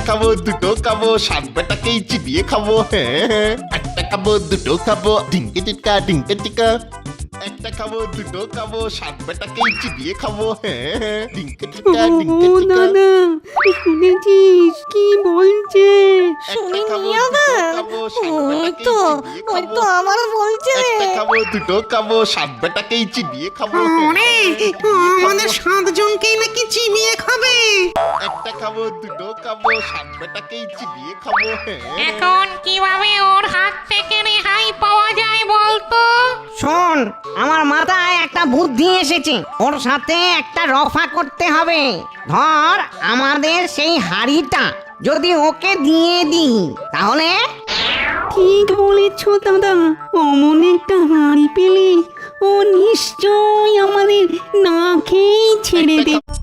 খাবো দুটো খাবো সাত বেটাকেই চিবিয়ে খাবো হ্যাঁ একটা খাবো দুটো খাবো ডিঙ্কে টিকা ডিঙ্কে টিকা একটা খাবো দুটো খাবো সাত বেটাকেই চিবিয়ে খাবো হ্যাঁ ডিঙ্কে টিকা ডিঙ্কে ও টিকা দাদা শুনেছিস কি বলছে? একটা খাবো দুটো খাবো সাত বেটাকেই চিবিয়ে খাবো আমার বলছে একটা খাবো দুটো খাবো সাত বেটাকেই চিবিয়ে খাবো ওরে আমাদের 7 জনকেই নাকি চিবিয়ে খাবে। একটা খাবো দুটো খাবো সাত বেটাকেই চিবিয়ে খাবো হ্যাঁ এখন কিভাবে ওর হাত থেকে রেহাই পাওয়া যায় বলতো? শোন, আমার মাথায় একটা বুদ্ধি এসেছে। ওর সাথে একটা রফা করতে হবে। ধর আমাদের সেই হাড়িটা যদি ওকে দিয়ে দিই তাহলে ঠিক বলেছ দাদা, অমন একটা হাঁড়ি পেলে ও নিশ্চয়ই আমাদের না খেয়েই ছেড়ে দেবে।